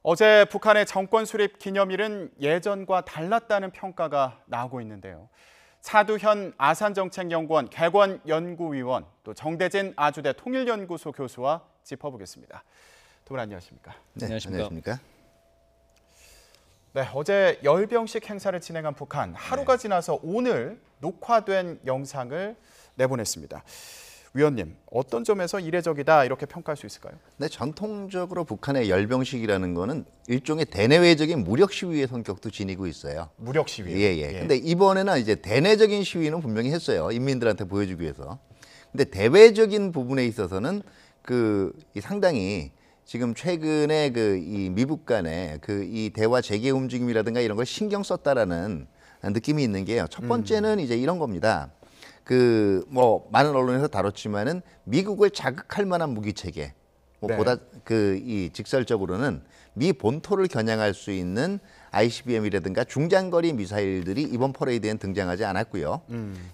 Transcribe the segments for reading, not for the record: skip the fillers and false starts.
어제 북한의 정권 수립 기념일은 예전과 달랐다는 평가가 나오고 있는데요. 차두현 아산정책연구원 객원연구위원, 또 정대진 아주대 통일연구소 교수와 짚어보겠습니다. 두 분 안녕하십니까? 네, 안녕하십니까? 네, 어제 열병식 행사를 진행한 북한, 하루가 지나서 오늘 녹화된 영상을 내보냈습니다. 위원님, 어떤 점에서 이례적이다 이렇게 평가할 수 있을까요? 네, 전통적으로 북한의 열병식이라는 거는 일종의 대내외적인 무력 시위의 성격도 지니고 있어요. 무력 시위. 예. 근데 이번에는 이제 대내적인 시위는 분명히 했어요. 인민들한테 보여주기 위해서. 근데 대외적인 부분에 있어서는 상당히 지금 최근에 이 미북 간의 이 대화 재개 움직임이라든가 이런 걸 신경 썼다라는 느낌이 있는 게요. 첫 번째는 이제 이런 겁니다. 많은 언론에서 다뤘지만은 미국을 자극할 만한 무기 체계, 보다 이 직설적으로는 미 본토를 겨냥할 수 있는 ICBM이라든가 중장거리 미사일들이 이번 퍼레이드엔 등장하지 않았고요.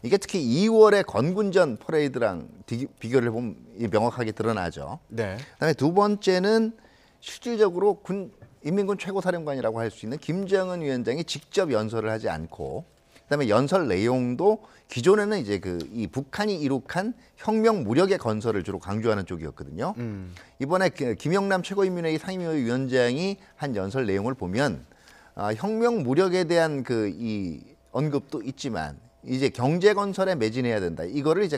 이게 특히 2월의 건군전 퍼레이드랑 비교를 해보면 명확하게 드러나죠. 네. 그다음에 두 번째는 실질적으로 인민군 최고사령관이라고 할 수 있는 김정은 위원장이 직접 연설을 하지 않고, 그다음에 연설 내용도 기존에는 이제 이 북한이 이룩한 혁명 무력의 건설을 주로 강조하는 쪽이었거든요. 이번에 김영남 최고인민회의 상임위 위원장이 한 연설 내용을 보면 혁명 무력에 대한 이 언급도 있지만 이제 경제 건설에 매진해야 된다. 이거를 이제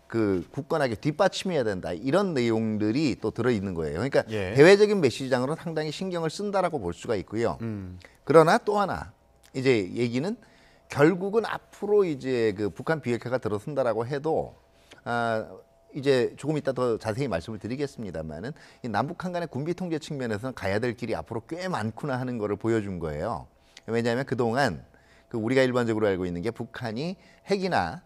굳건하게 뒷받침해야 된다. 이런 내용들이 또 들어 있는 거예요. 그러니까 대외적인 메시지장으로 상당히 신경을 쓴다라고 볼 수가 있고요. 그러나 또 하나 이제 얘기는 결국은 앞으로 이제 북한 비핵화가 들어선다라고 해도 이제 조금 이따 더 자세히 말씀을 드리겠습니다만은 이 남북한 간의 군비 통제 측면에서는 가야 될 길이 앞으로 꽤 많구나 하는 거를 보여준 거예요. 왜냐하면 그동안 우리가 일반적으로 알고 있는 게 북한이 핵이나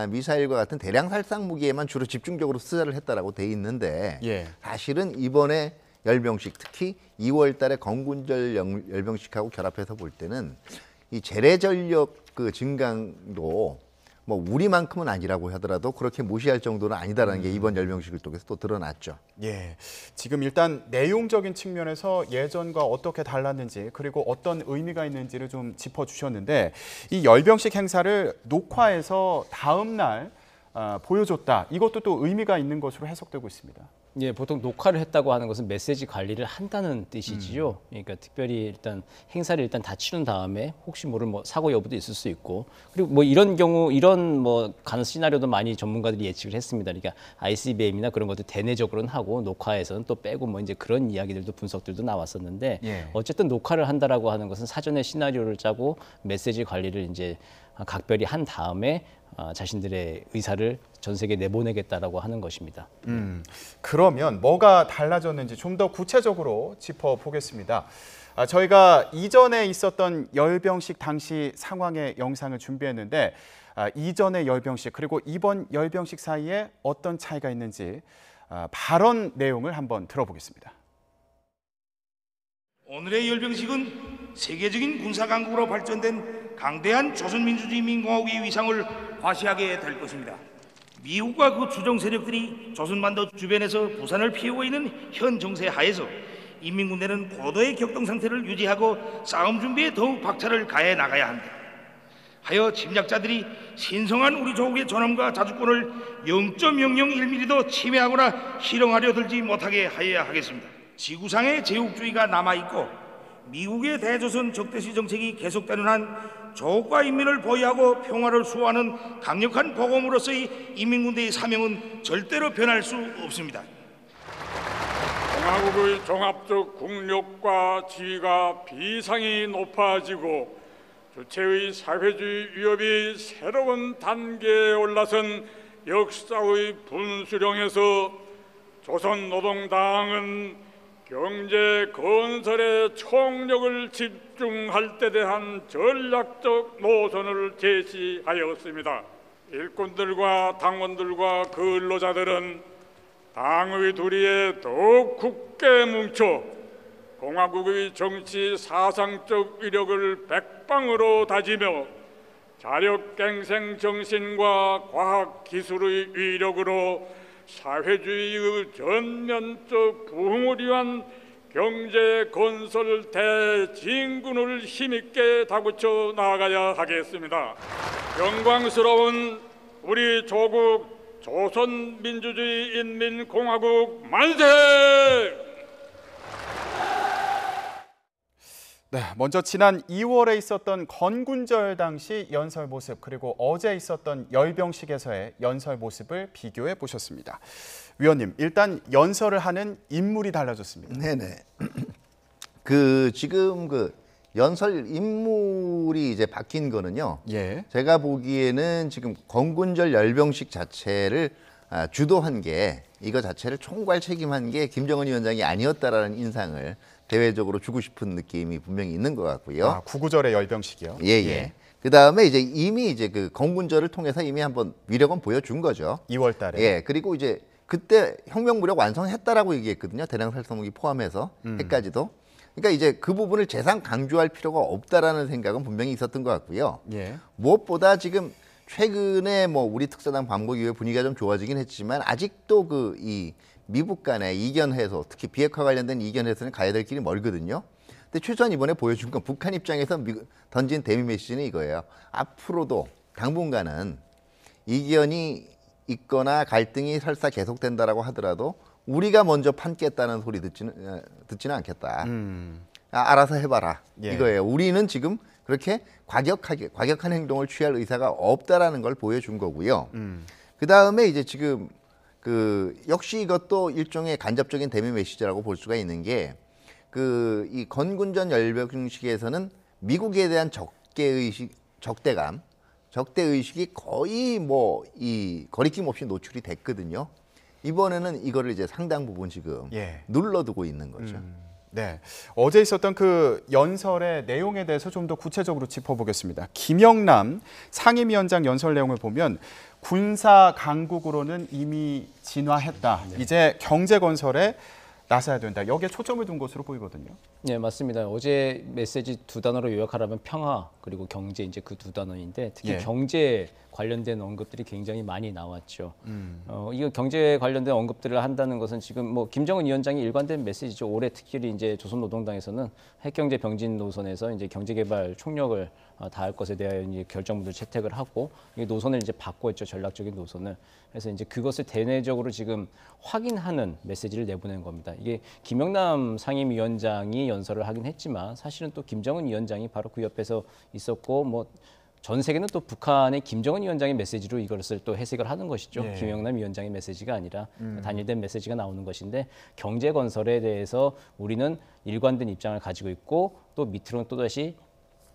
미사일과 같은 대량 살상 무기에만 주로 집중적으로 투자를 했다라고 돼 있는데 사실은 이번에 열병식, 특히 2월 달에 건군절 열병식하고 결합해서 볼 때는 이 재래 전력 증강도 우리만큼은 아니라고 하더라도 그렇게 무시할 정도는 아니다라는 게 이번 열병식을 통해서 또 드러났죠. 예, 지금 일단 내용적인 측면에서 예전과 어떻게 달랐는지 그리고 어떤 의미가 있는지를 좀 짚어주셨는데, 이 열병식 행사를 녹화해서 다음 날 보여줬다. 이것도 또 의미가 있는 것으로 해석되고 있습니다. 예, 보통 녹화를 했다고 하는 것은 메시지 관리를 한다는 뜻이지요. 그러니까 특별히 일단 행사를 일단 다 치른 다음에 혹시 모를 사고 여부도 있을 수 있고, 그리고 이런 경우 이런 가능 시나리오도 많이 전문가들이 예측을 했습니다. 그러니까 ICBM이나 그런 것들 대내적으로는 하고 녹화에서는 또 빼고 이제 그런 이야기들도 분석들도 나왔었는데 어쨌든 녹화를 한다라고 하는 것은 사전에 시나리오를 짜고 메시지 관리를 이제 각별히 한 다음에 자신들의 의사를 전 세계에 내보내겠다라고 하는 것입니다. 그러면 뭐가 달라졌는지 좀 더 구체적으로 짚어보겠습니다. 저희가 이전에 있었던 열병식 당시 상황의 영상을 준비했는데 이전의 열병식 그리고 이번 열병식 사이에 어떤 차이가 있는지 발언 내용을 한번 들어보겠습니다. 오늘의 열병식은 세계적인 군사강국으로 발전된 강대한 조선민주주의인민공화국의 위상을 과시하게 될 것입니다. 미국과 그 주정 세력들이 조선반도 주변에서 부산을 피우고 있는 현 정세 하에서 인민군대는 고도의 격동 상태를 유지하고 싸움 준비에 더욱 박차를 가해 나가야 합니다. 하여 침략자들이 신성한 우리 조국의 존엄과 자주권을 0.001mm도 침해하거나 실현하려 들지 못하게 하여야 하겠습니다. 지구상의 제국주의가 남아있고 미국의 대조선 적대시 정책이 계속되는 한 조국과 인민을 보위하고 평화를 수호하는 강력한 보검으로서의 인민군대의 사명은 절대로 변할 수 없습니다. 공화국의 종합적 국력과 지위가 비상이 높아지고 주체의 사회주의 위협이 새로운 단계에 올라선 역사의 분수령에서 조선노동당은 경제 건설에 총력을 집중할 때 대한 전략적 노선을 제시하였습니다. 일꾼들과 당원들과 근로자들은 당의 도리에 더욱 굳게 뭉쳐 공화국의 정치 사상적 위력을 백방으로 다지며 자력갱생 정신과 과학기술의 위력으로 사회주의의 전면적 부흥을 위한 경제 건설 대진군을 힘있게 다구쳐 나아가야 하겠습니다. 영광스러운 우리 조국 조선민주주의 인민공화국 만세! 네, 먼저 지난 2월에 있었던 건군절 당시 연설 모습 그리고 어제 있었던 열병식에서의 연설 모습을 비교해 보셨습니다. 위원님, 일단 연설을 하는 인물이 달라졌습니다. 네네. 지금 연설 인물이 이제 바뀐 거는요. 예. 제가 보기에는 지금 건군절 열병식 자체를 주도한 게 이거 자체를 총괄 책임한 게 김정은 위원장이 아니었다라는 인상을 대외적으로 주고 싶은 느낌이 분명히 있는 것 같고요. 구구절의 열병식이요. 예. 그 다음에 이제 이미 이제 그 건군절을 통해서 이미 한번 위력은 보여준 거죠. 2월 달에. 예. 그리고 이제 그때 혁명 무력 완성했다라고 얘기했거든요. 대량 살상무기 포함해서 해까지도. 그러니까 이제 그 부분을 재상 강조할 필요가 없다라는 생각은 분명히 있었던 것 같고요. 예. 무엇보다 지금 최근에 뭐 우리 특사당 반복 이후에 분위기가 좀 좋아지긴 했지만 아직도 이 미국 간의 이견 해소, 특히 비핵화 관련된 이견 해소는 가야 될 길이 멀거든요. 근데 최소한 이번에 보여준 건 북한 입장에서 던진 대미 메시지는 이거예요. 앞으로도 당분간은 이견이 있거나 갈등이 설사 계속된다라고 하더라도 우리가 먼저 판 깼다는 소리 듣지는 않겠다. 알아서 해봐라. 예. 이거예요. 우리는 지금 그렇게 과격한 행동을 취할 의사가 없다라는 걸 보여준 거고요. 그 다음에 이제 지금 역시 이것도 일종의 간접적인 대미 메시지라고 볼 수가 있는 게 이 건군전 열병식에서는 미국에 대한 적대 의식이 거의 뭐 이 거리낌 없이 노출이 됐거든요. 이번에는 이거를 이제 상당 부분 지금 눌러두고 있는 거죠. 네, 어제 있었던 그 연설의 내용에 대해서 좀 더 구체적으로 짚어보겠습니다. 김영남 상임위원장 연설 내용을 보면 군사 강국으로는 이미 진화했다. 이제 경제 건설에 나서야 된다. 여기에 초점을 둔 것으로 보이거든요. 네, 맞습니다. 어제 메시지 두 단어로 요약하라면 평화 그리고 경제 이제 그 두 단어인데 특히 경제 관련된 언급들이 굉장히 많이 나왔죠. 이거 경제 관련된 언급들을 한다는 것은 지금 뭐 김정은 위원장이 일관된 메시지죠. 올해 특히 이제 조선노동당에서는 핵경제 병진 노선에서 이제 경제개발 총력을 다할 것에 대하여 이제 결정문을 채택을 하고 이 노선을 이제 바꿨죠. 전략적인 노선을. 그래서 이제 그것을 대내적으로 지금 확인하는 메시지를 내보낸 겁니다. 이게 김영남 상임위원장이 연설을 하긴 했지만 사실은 또 김정은 위원장이 바로 그 옆에서 있었고 뭐 전 세계는 또 북한의 김정은 위원장의 메시지로 이것을 또 해석을 하는 것이죠. 김영남 위원장의 메시지가 아니라 단일된 메시지가 나오는 것인데 경제 건설에 대해서 우리는 일관된 입장을 가지고 있고 또 밑으로는 또다시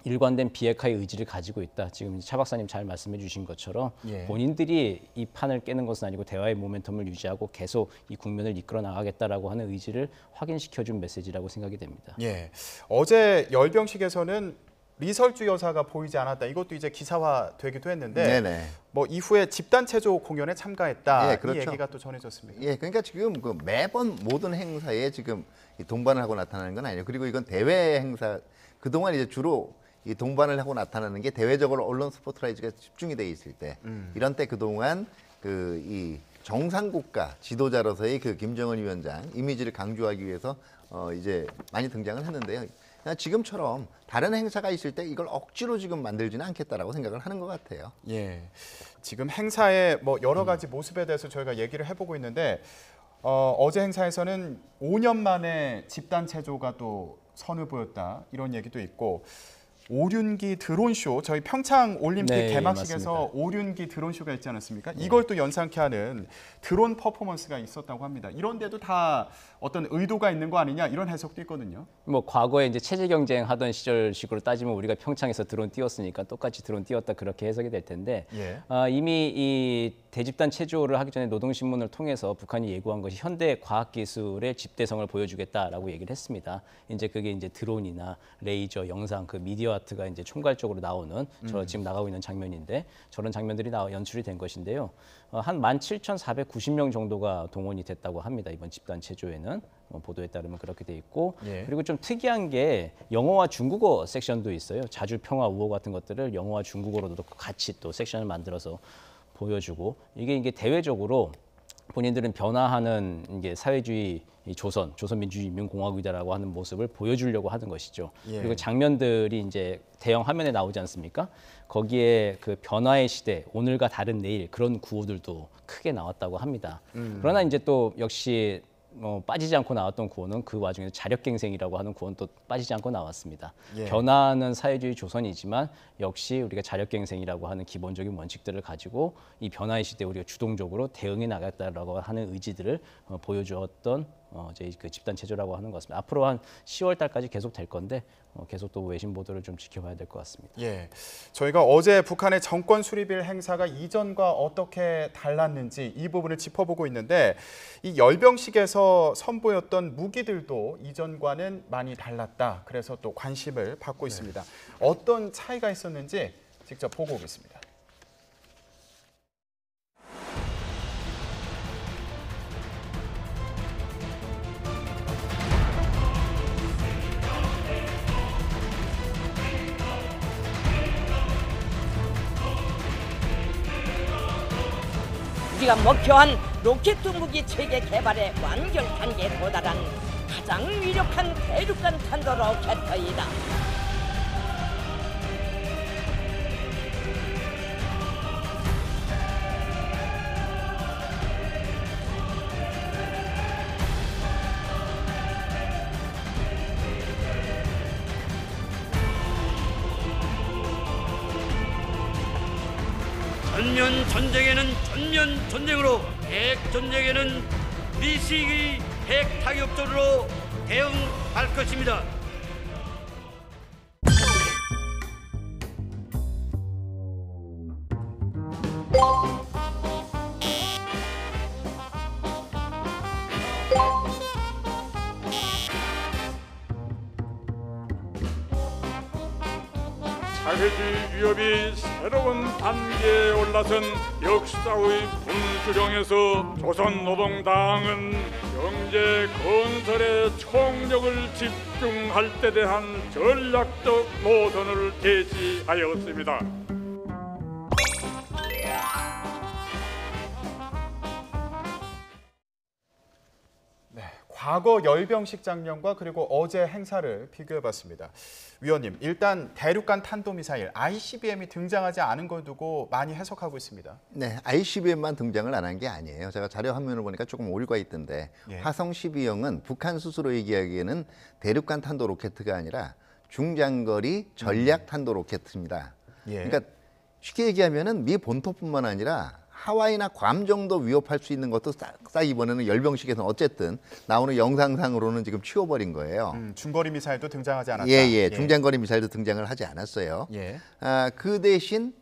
일관된 비핵화의 의지를 가지고 있다. 지금 차 박사님 잘 말씀해 주신 것처럼 본인들이 이 판을 깨는 것은 아니고 대화의 모멘텀을 유지하고 계속 이 국면을 이끌어 나가겠다라고 하는 의지를 확인시켜준 메시지라고 생각이 됩니다. 예, 어제 열병식에서는 리설주 여사가 보이지 않았다. 이것도 이제 기사화되기도 했는데 뭐 이후에 집단 체조 공연에 참가했다. 이 얘기가 또 전해졌습니다. 예, 그러니까 지금 매번 모든 행사에 지금 동반을 하고 나타나는 건 아니에요. 그리고 이건 대외 행사 그동안 이제 주로 이 동반을 하고 나타나는 게 대외적으로 언론 스포트라이트가 집중이 돼 있을 때 이런 때 그동안 이 정상국가 지도자로서의 그 김정은 위원장 이미지를 강조하기 위해서 이제 많이 등장을 했는데요. 지금처럼 다른 행사가 있을 때 이걸 억지로 지금 만들지는 않겠다라고 생각을 하는 것 같아요. 예, 지금 행사의 뭐 여러 가지 모습에 대해서 저희가 얘기를 해보고 있는데 어제 행사에서는 5년 만에 집단 체조가 또 선을 보였다 이런 얘기도 있고 오륜기 드론쇼 저희 평창 올림픽 개막식에서 맞습니다. 오륜기 드론쇼가 있지 않았습니까? 이걸 또 연상케 하는 드론 퍼포먼스가 있었다고 합니다. 이런데도 다 어떤 의도가 있는 거 아니냐 이런 해석도 있거든요. 뭐 과거에 이제 체제 경쟁 하던 시절식으로 따지면 우리가 평창에서 드론 띄웠으니까 똑같이 드론 띄웠다 그렇게 해석이 될 텐데 이미 이 대집단 체조를 하기 전에 노동신문을 통해서 북한이 예고한 것이 현대 과학기술의 집대성을 보여주겠다라고 얘기를 했습니다. 이제 그게 이제 드론이나 레이저, 영상, 그 미디어 아트가 이제 총괄적으로 나오는 저 지금 나가고 있는 장면인데 저런 장면들이 연출이 된 것인데요. 한 17,490명 정도가 동원이 됐다고 합니다. 이번 집단 체조에는 보도에 따르면 그렇게 돼 있고 그리고 좀 특이한 게 영어와 중국어 섹션도 있어요. 자주 평화 우호 같은 것들을 영어와 중국어로도 같이 또 섹션을 만들어서 보여주고 이게 대외적으로 본인들은 변화하는 이게 사회주의 이 조선민주주의인민공화국이다라고 하는 모습을 보여주려고 하는 것이죠. 예. 그리고 장면들이 이제 대형 화면에 나오지 않습니까? 거기에 그 변화의 시대, 오늘과 다른 내일 그런 구호들도 크게 나왔다고 합니다. 그러나 이제 또 역시 빠지지 않고 나왔던 구호는 그 와중에 자력갱생이라고 하는 구호는 또 빠지지 않고 나왔습니다. 예. 변화하는 사회주의 조선이지만 역시 우리가 자력갱생이라고 하는 기본적인 원칙들을 가지고 이 변화의 시대에 우리가 주동적으로 대응해 나가겠다라고 하는 의지들을 보여주었던 이제 그 집단 체조라고 하는 것 같습니다. 앞으로 한 10월 달까지 계속 될 건데 계속 또 외신 보도를 좀 지켜봐야 될 것 같습니다. 예, 저희가 어제 북한의 정권 수립일 행사가 이전과 어떻게 달랐는지 이 부분을 짚어보고 있는데 이 열병식에서 선보였던 무기들도 이전과는 많이 달랐다. 그래서 또 관심을 받고 있습니다. 어떤 차이가 있었는지 직접 보고 오겠습니다. 우리가 목표한 로켓 무기 체계 개발의 완결 단계에 도달한 가장 위력한 대륙간 탄도 로켓이다. 전면 전쟁에는 전면 전쟁으로, 핵 전쟁에는 미식의 핵 타격적으로 대응할 것입니다. 사회주의 위협이 새로운 단계에 올라선 역사의 분수령에서 조선노동당은 경제 건설에 총력을 집중할 때 대한 전략적 노선을 제시하였습니다. 과거 열병식 장면과 그리고 어제 행사를 비교해봤습니다. 위원님, 일단 대륙간 탄도미사일 ICBM이 등장하지 않은 걸 두고 많이 해석하고 있습니다. 네, ICBM만 등장을 안 한 게 아니에요. 제가 자료 화면을 보니까 조금 오류가 있던데 예. 화성 12형은 북한 스스로 얘기하기에는 대륙간 탄도 로켓가 아니라 중장거리 전략 탄도 로켓입니다. 예. 그러니까 쉽게 얘기하면은 미 본토뿐만 아니라 하와이나 괌 정도 위협할 수 있는 것도 싹 이번에는 열병식에서는 어쨌든 나오는 영상상으로는 지금 치워버린 거예요. 중거리 미사일도 등장하지 않았다. 예, 중장거리 미사일도 등장을 하지 않았어요. 예. 그 대신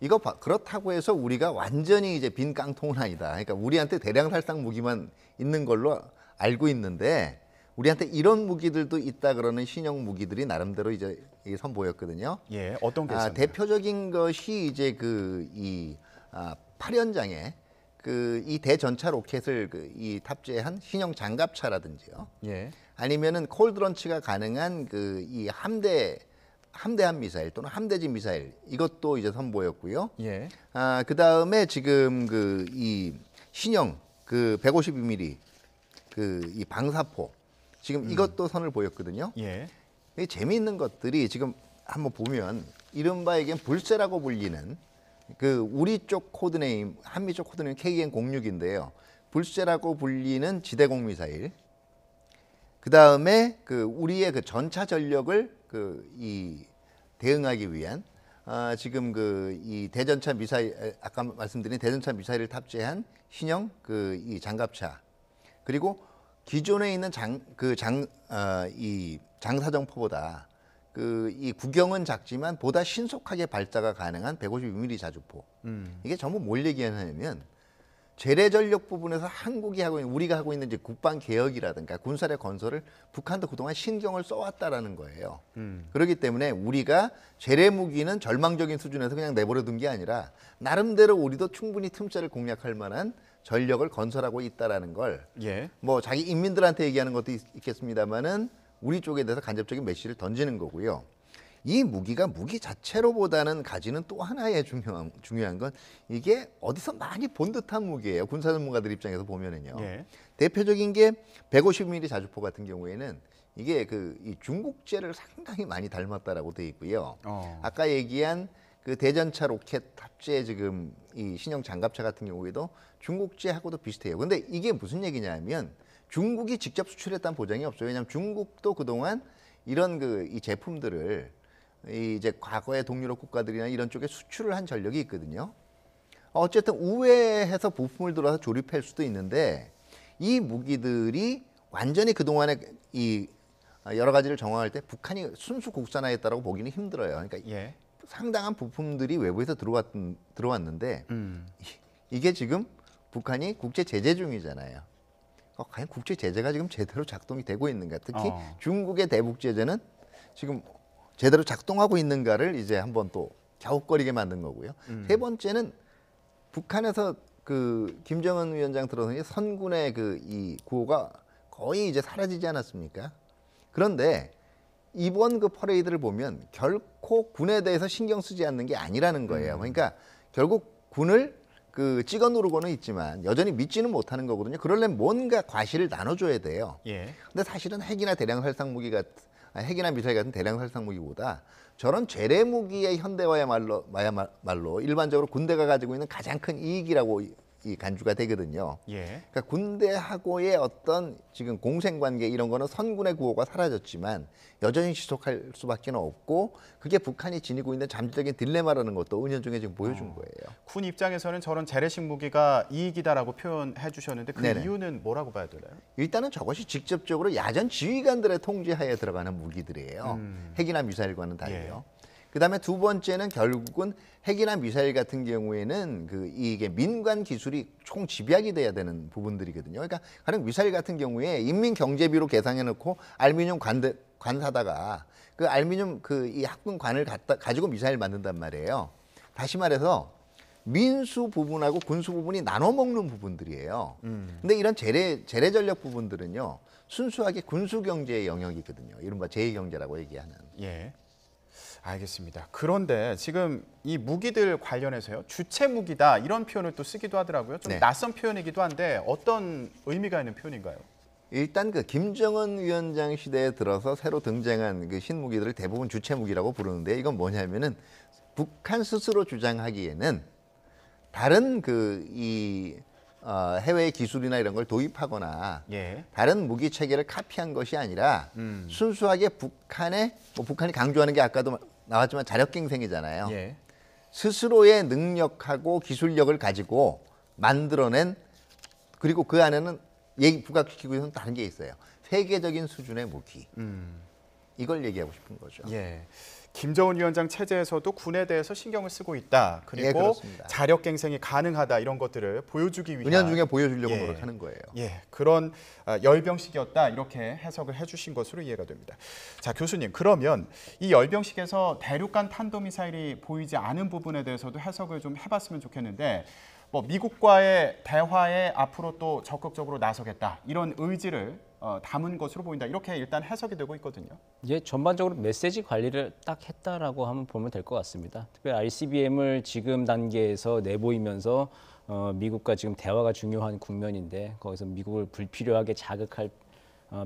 이거 그렇다고 해서 우리가 완전히 이제 빈 깡통은 아니다. 그러니까 우리한테 대량 살상 무기만 있는 걸로 알고 있는데 우리한테 이런 무기들도 있다 그러는 신형 무기들이 나름대로 이제 선보였거든요. 예, 어떤 게 있었나요? 대표적인 것이 이제 이 8연장에 이 대전차 로켓을 이 탑재한 신형 장갑차라든지요. 예. 아니면은 콜드런치가 가능한 이 함대함 미사일 또는 함대지 미사일 이것도 이제 선보였고요. 예. 그 다음에 지금 이 신형 152mm 이 방사포 지금 이것도 선을 보였거든요. 예. 재미있는 것들이 지금 한번 보면 이른바 이게 불세라고 불리는 우리 쪽 코드네임, 한미 쪽 코드네임 KN-06인데요. 불세라고 불리는 지대공 미사일. 그 다음에 우리의 전차 전력을 대응하기 위한 지금 이 대전차 미사일, 아까 말씀드린 대전차 미사일을 탑재한 신형 이 장갑차. 그리고 기존에 있는 이 장사정포보다 이 구경은 작지만 보다 신속하게 발사가 가능한 152mm 자주포. 이게 전부 뭘 얘기하냐면 재래 전력 부분에서 우리가 하고 있는 이제 국방 개혁이라든가 군사력 건설을 북한도 그동안 신경을 써왔다라는 거예요. 그렇기 때문에 우리가 재래 무기는 절망적인 수준에서 그냥 내버려둔 게 아니라 나름대로 우리도 충분히 틈새를 공략할 만한 전력을 건설하고 있다라는 걸 예. 뭐 자기 인민들한테 얘기하는 것도 있겠습니다만은 우리 쪽에 대해서 간접적인 메시지를 던지는 거고요. 이 무기가 무기 자체로보다는 가지는 또 하나의 중요한 건 이게 어디서 많이 본 듯한 무기예요. 군사 전문가들 입장에서 보면은요. 예. 대표적인 게 150mm 자주포 같은 경우에는 이게 이 중국제를 상당히 많이 닮았다라고 돼 있고요. 아까 얘기한 그 대전차 로켓 탑재 지금 이 신형 장갑차 같은 경우에도 중국제하고도 비슷해요. 근데 이게 무슨 얘기냐면 중국이 직접 수출했다는 보장이 없어요. 왜냐하면 중국도 그동안 이런 이 제품들을 이제 과거의 동유럽 국가들이나 이런 쪽에 수출을 한 전력이 있거든요. 어쨌든 우회해서 부품을 들어서 조립할 수도 있는데 이 무기들이 완전히 그동안에 이 여러 가지를 정황할 때 북한이 순수 국산화했다라고 보기는 힘들어요. 그러니까 예. 상당한 부품들이 외부에서 들어왔는데 이게 지금 북한이 국제 제재 중이잖아요. 과연 국제 제재가 지금 제대로 작동이 되고 있는가? 특히 중국의 대북 제재는 지금 제대로 작동하고 있는가를 이제 한번 또 갸웃거리게 만든 거고요. 세 번째는 북한에서 김정은 위원장 들어서니 선군의 이 구호가 거의 이제 사라지지 않았습니까? 그런데 이번 퍼레이드를 보면 결코 군에 대해서 신경 쓰지 않는 게 아니라는 거예요. 그러니까 결국 군을 찍어 누르고는 있지만 여전히 믿지는 못하는 거거든요. 그러려면 뭔가 과실을 나눠줘야 돼요. 예. 근데 사실은 핵이나 미사일 같은 대량 살상 무기보다 저런 재래 무기의 현대화야말로 일반적으로 군대가 가지고 있는 가장 큰 이익이라고 이 간주가 되거든요. 예. 그러니까 군대하고의 어떤 지금 공생관계 이런 거는 선군의 구호가 사라졌지만 여전히 지속할 수밖에 없고 그게 북한이 지니고 있는 잠재적인 딜레마라는 것도 은연중에 지금 보여준 거예요. 군 입장에서는 저런 재래식 무기가 이익이다라고 표현해 주셨는데 그 네네. 이유는 뭐라고 봐야 되나요? 일단은 저것이 직접적으로 야전 지휘관들의 통제하에 들어가는 무기들이에요. 핵이나 미사일과는 달리요. 예. 그다음에 두 번째는 결국은 핵이나 미사일 같은 경우에는 이게 민간 기술이 총 집약이 돼야 되는 부분들이거든요. 그러니까 가령 미사일 같은 경우에 인민 경제비로 계산해 놓고 알루미늄 관 사다가 그 알루미늄 이 합금 관을 가지고 미사일 만든단 말이에요. 다시 말해서 민수 부분하고 군수 부분이 나눠 먹는 부분들이에요. 근데 이런 재래 전력 부분들은요. 순수하게 군수 경제의 영역이거든요. 이른바 제2경제라고 얘기하는. 예. 알겠습니다. 그런데 지금 이 무기들 관련해서요. 주체 무기다 이런 표현을 또 쓰기도 하더라고요. 좀 네. 낯선 표현이기도 한데 어떤 의미가 있는 표현인가요? 일단 김정은 위원장 시대에 들어서 새로 등장한 신무기들을 대부분 주체 무기라고 부르는데 이건 뭐냐면은 북한 스스로 주장하기에는 다른 해외의 기술이나 이런 걸 도입하거나 예. 다른 무기 체계를 카피한 것이 아니라 순수하게 북한이 강조하는 게 아까도 나왔지만 자력갱생이잖아요. 예. 스스로의 능력하고 기술력을 가지고 만들어낸 그리고 그 안에는 부각시키고 있는 다른 게 있어요. 세계적인 수준의 무기. 이걸 얘기하고 싶은 거죠. 예. 김정은 위원장 체제에서도 군에 대해서 신경을 쓰고 있다. 예, 그리고 그렇습니다. 자력갱생이 가능하다 이런 것들을 보여주기 위한 은연중에 보여주려고 예. 노력하는 거예요. 예, 그런 열병식이었다 이렇게 해석을 해주신 것으로 이해가 됩니다. 자, 교수님 그러면 이 열병식에서 대륙간 탄도미사일이 보이지 않은 부분에 대해서도 해석을 좀 해봤으면 좋겠는데 미국과의 대화에 앞으로 또 적극적으로 나서겠다 이런 의지를 담은 것으로 보인다 이렇게 일단 해석이 되고 있거든요. 이제 전반적으로 메시지 관리를 딱 했다라고 하면 보면 될 것 같습니다. 특별히 ICBM을 지금 단계에서 내보이면서 미국과 지금 대화가 중요한 국면인데 거기서 미국을 불필요하게 자극할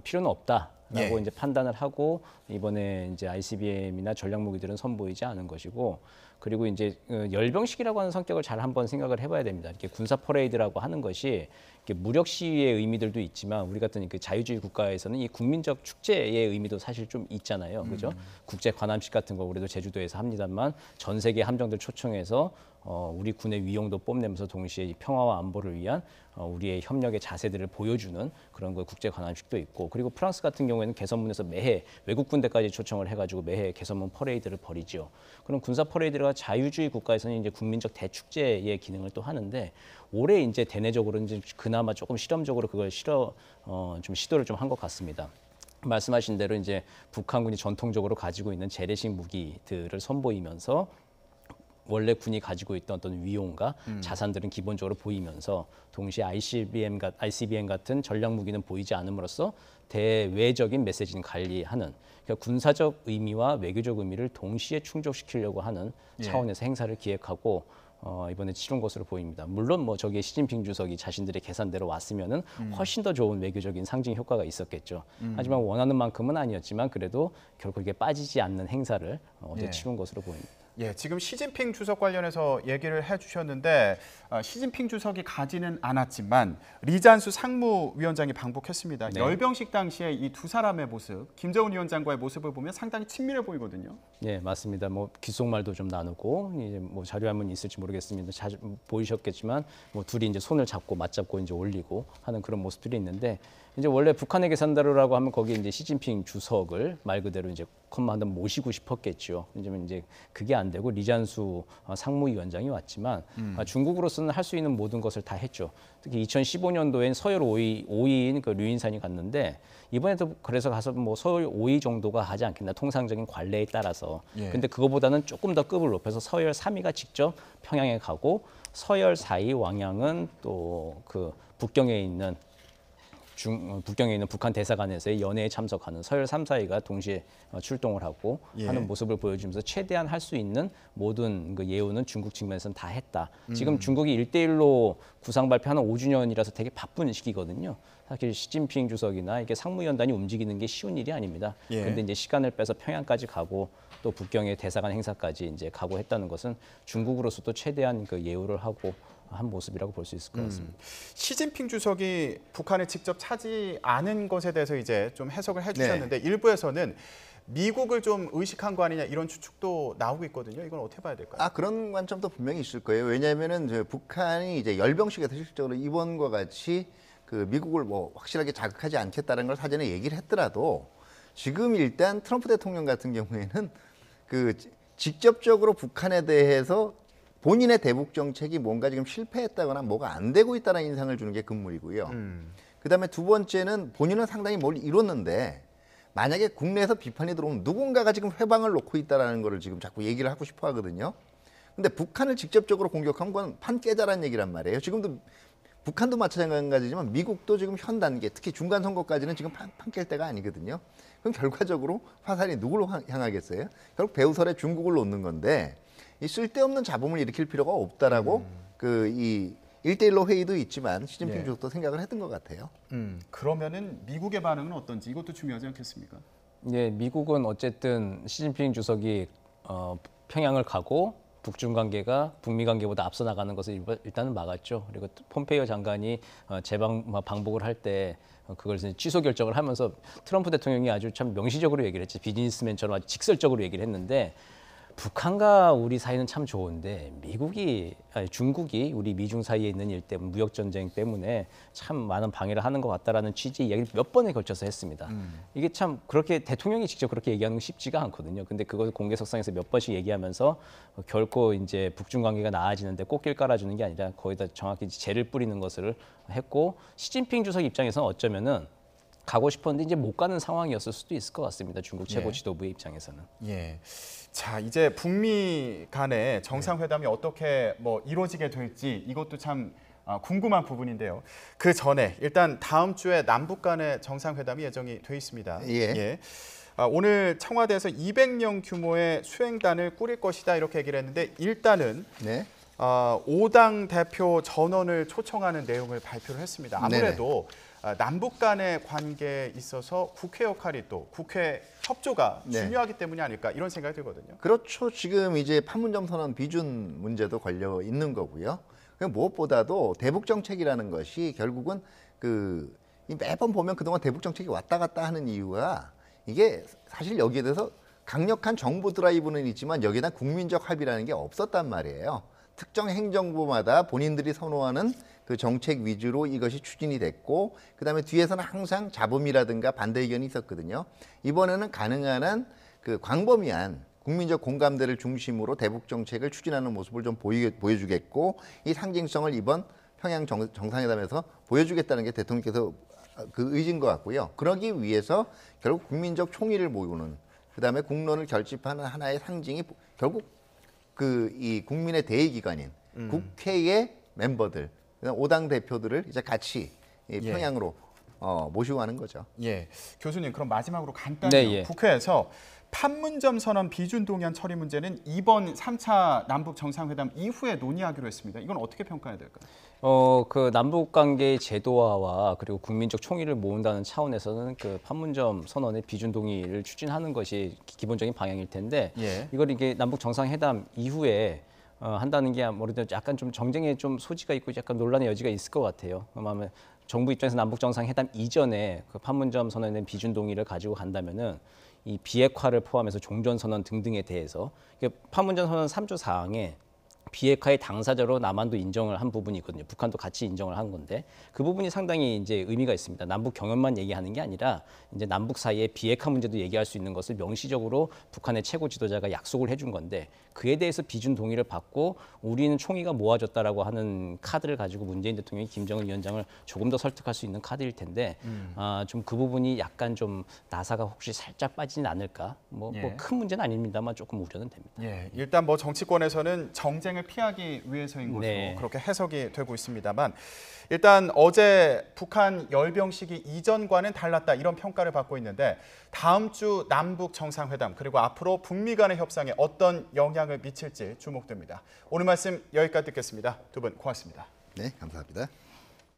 필요는 없다라고 예. 이제 판단을 하고 이번에 이제 ICBM이나 전략 무기들은 선보이지 않은 것이고 그리고 이제 열병식이라고 하는 성격을 잘 한번 생각을 해봐야 됩니다. 이렇게 군사 퍼레이드라고 하는 것이 이렇게 무력 시위의 의미들도 있지만 우리 같은 자유주의 국가에서는 이 국민적 축제의 의미도 사실 좀 있잖아요, 그죠? 국제 관함식 같은 거 우리도 제주도에서 합니다만 전 세계 함정들 초청해서 우리 군의 위용도 뽐내면서 동시에 이 평화와 안보를 위한 우리의 협력의 자세들을 보여주는 그런 국제 관함식도 있고 그리고 프랑스 같은 경우에는 개선문에서 매해 외국 군대까지 초청을 해가지고 매해 개선문 퍼레이드를 벌이죠. 그런 군사 퍼레이드가 자유주의 국가에서는 이제 국민적 대축제의 기능을 또 하는데 올해 이제 대내적으로 이제 그나마 조금 실험적으로 그걸 좀 시도를 좀 한 것 같습니다. 말씀하신 대로 이제 북한군이 전통적으로 가지고 있는 재래식 무기들을 선보이면서 원래 군이 가지고 있던 어떤 위용과 자산들은 기본적으로 보이면서 동시에 ICBM 같은 전략 무기는 보이지 않음으로써 대외적인 메시지는 관리하는 그러니까 군사적 의미와 외교적 의미를 동시에 충족시키려고 하는 차원에서 행사를 기획하고 이번에 치른 것으로 보입니다. 물론 뭐 저기에 시진핑 주석이 자신들의 계산대로 왔으면은 훨씬 더 좋은 외교적인 상징 효과가 있었겠죠. 하지만 원하는 만큼은 아니었지만 그래도 결국 이게 빠지지 않는 행사를 어제 치른 것으로 보입니다. 예, 지금 시진핑 주석 관련해서 얘기를 해주셨는데 시진핑 주석이 가지는 않았지만 리잔수 상무위원장이 방북했습니다. 네. 열병식 당시에 이 두 사람의 모습, 김정은 위원장과의 모습을 보면 상당히 친밀해 보이거든요. 네, 맞습니다. 뭐 귓속말도 좀 나누고 이제 뭐 자료화면이 있을지 모르겠습니다. 자주 보이셨겠지만 뭐 둘이 이제 손을 잡고 맞잡고 이제 올리고 하는 그런 모습들이 있는데 이제 원래 북한의 계산대로라고 하면 거기 이제 시진핑 주석을 말 그대로 이제 컴마한테 모시고 싶었겠죠. 이제 그게 안 되고 리잔수 상무위원장이 왔지만 중국으로서는 할 수 있는 모든 것을 다 했죠. 특히 2015년도엔 서열 5위인 그 류인산이 갔는데 이번에도 그래서 가서 뭐 서열 5위 정도가 하지 않겠나 통상적인 관례에 따라서. 근데 그거보다는 조금 더 급을 높여서 서열 3위가 직접 평양에 가고 서열 4위 왕양은 또 그 북경에 있는 북한 대사관에서의 연회에 참석하는 서열 3, 4위가 동시에 출동을 하고 하는 모습을 보여주면서 최대한 할 수 있는 모든 그 예우는 중국 측면에서는 다 했다. 지금 중국이 1대1로 구상 발표하는 5주년이라서 되게 바쁜 시기거든요. 사실 시진핑 주석이나 이게 상무위원단이 움직이는 게 쉬운 일이 아닙니다. 그런데 이제 시간을 빼서 평양까지 가고 또 북경의 대사관 행사까지 이제 가고 했다는 것은 중국으로서도 최대한 그 예우를 하고 한 모습이라고 볼 수 있을 것 같습니다. 시진핑 주석이 북한을 직접 차지 않은 것에 대해서 이제 좀 해석을 해주셨는데 일부에서는 미국을 좀 의식한 거 아니냐 이런 추측도 나오고 있거든요. 이건 어떻게 봐야 될까요? 그런 관점도 분명히 있을 거예요. 왜냐하면은 북한이 이제 열병식에서 실질적으로 이번과 같이 그 미국을 뭐 확실하게 자극하지 않겠다는 걸 사전에 얘기를 했더라도 지금 일단 트럼프 대통령 같은 경우에는 그 직접적으로 북한에 대해서 본인의 대북 정책이 뭔가 지금 실패했다거나 뭐가 안 되고 있다는 인상을 주는 게 금물이고요. 그다음에 두 번째는 본인은 상당히 뭘 이뤘는데 만약에 국내에서 비판이 들어오면 누군가가 지금 회방을 놓고 있다는 거를 지금 자꾸 얘기를 하고 싶어 하거든요. 근데 북한을 직접적으로 공격한 건 판 깨자라는 얘기란 말이에요. 지금도 북한도 마찬가지지만 미국도 지금 현 단계, 특히 중간 선거까지는 지금 판 깰 때가 아니거든요. 그럼 결과적으로 화살이 누구로 향하겠어요? 결국 배후설에 중국을 놓는 건데 이 쓸데없는 잡음을 일으킬 필요가 없다라고 그 이 1대1로 회의도 있지만 시진핑 주석도 생각을 했던 것 같아요. 그러면은 미국의 반응은 어떤지 이것도 중요하지 않겠습니까? 네, 미국은 어쨌든 시진핑 주석이 평양을 가고 북중 관계가 북미 관계보다 앞서 나가는 것을 일단은 막았죠. 그리고 폼페이오 장관이 방북을 할 때 그걸 취소 결정을 하면서 트럼프 대통령이 아주 참 명시적으로 얘기를 했지. 비즈니스맨처럼 아주 직설적으로 얘기를 했는데 북한과 우리 사이는 참 좋은데 중국이 우리 미중 사이에 있는 일 때문에 무역 전쟁 때문에 참 많은 방해를 하는 것 같다라는 취지의 이야기를 몇 번에 걸쳐서 했습니다. 이게 참 그렇게 대통령이 직접 그렇게 얘기하는 건 쉽지가 않거든요. 근데 그걸 공개석상에서 몇 번씩 얘기하면서 결코 이제 북중 관계가 나아지는데 꽃길 깔아주는 게 아니라 거기다 정확히 재를 뿌리는 것을 했고 시진핑 주석 입장에서는 어쩌면은 가고 싶었는데 이제 못 가는 상황이었을 수도 있을 것 같습니다. 중국 최고 지도부의 입장에서는. 자, 이제 북미 간의 정상회담이 어떻게 뭐 이루어지게 될지 이것도 참 궁금한 부분인데요. 그 전에 일단 다음 주에 남북 간의 정상회담이 예정이 돼 있습니다. 오늘 청와대에서 200명 규모의 수행단을 꾸릴 것이다 이렇게 얘기를 했는데 일단은 5당 대표 전원을 초청하는 내용을 발표를 했습니다. 아무래도 남북 간의 관계에 있어서 국회 역할이 또 국회 협조가 중요하기 때문이 아닐까 이런 생각이 들거든요. 그렇죠. 지금 이제 판문점 선언 비준 문제도 걸려 있는 거고요. 무엇보다도 대북 정책이라는 것이 결국은 매번 보면 그동안 대북 정책이 왔다 갔다 하는 이유가 이게 사실 여기에 대해서 강력한 정부 드라이브는 있지만 여기에다 국민적 합의라는 게 없었단 말이에요. 특정 행정부마다 본인들이 선호하는 그 정책 위주로 이것이 추진이 됐고 그다음에 뒤에서는 항상 잡음이라든가 반대 의견이 있었거든요. 이번에는 가능한 한 그 광범위한 국민적 공감대를 중심으로 대북 정책을 추진하는 모습을 좀 보여주겠고 이 상징성을 이번 평양 정상회담에서 보여주겠다는 게 대통령께서 그 의지인 것 같고요. 그러기 위해서 결국 국민적 총의를 모으는 그다음에 국론을 결집하는 하나의 상징이 결국 그 이 국민의 대의기관인 국회의 멤버들, 5당 대표들을 이제 같이 이 평양으로 모시고 가는 거죠. 예, 교수님 그럼 마지막으로 간단히 네, 예. 국회에서 판문점 선언 비준 동의안 처리 문제는 이번 3차 남북 정상회담 이후에 논의하기로 했습니다. 이건 어떻게 평가해야 될까요? 그 남북 관계의 제도화와 그리고 국민적 총의를 모은다는 차원에서는 그 판문점 선언의 비준 동의를 추진하는 것이 기본적인 방향일 텐데 예. 이걸 이게 남북 정상회담 이후에 한다는 게 아무래도 약간 좀 정쟁의 좀 소지가 있고 약간 논란의 여지가 있을 것 같아요. 그러면 정부 입장에서 남북 정상회담 이전에 그 판문점 선언에 대한 비준 동의를 가지고 간다면은 이 비핵화를 포함해서 종전 선언 등등에 대해서 판문점 선언 3조 사항에 비핵화의 당사자로 남한도 인정을 한 부분이 있거든요. 북한도 같이 인정을 한 건데 그 부분이 상당히 이제 의미가 있습니다. 남북 경협만 얘기하는 게 아니라 이제 남북 사이의 비핵화 문제도 얘기할 수 있는 것을 명시적으로 북한의 최고 지도자가 약속을 해준 건데 그에 대해서 비준 동의를 받고 우리는 총의가 모아졌다라고 하는 카드를 가지고 문재인 대통령이 김정은 위원장을 조금 더 설득할 수 있는 카드일 텐데 좀 그 부분이 약간 좀 나사가 혹시 살짝 빠지진 않을까? 뭐 큰 문제는 아닙니다만 조금 우려는 됩니다. 예, 일단 뭐 정치권에서는 정쟁을 피하기 위해서인 것으로 네. 그렇게 해석이 되고 있습니다만 일단 어제 북한 열병식이 이전과는 달랐다 이런 평가를 받고 있는데 다음 주 남북 정상회담 그리고 앞으로 북미 간의 협상에 어떤 영향을 미칠지 주목됩니다. 오늘 말씀 여기까지 듣겠습니다. 두 분 고맙습니다. 네, 감사합니다.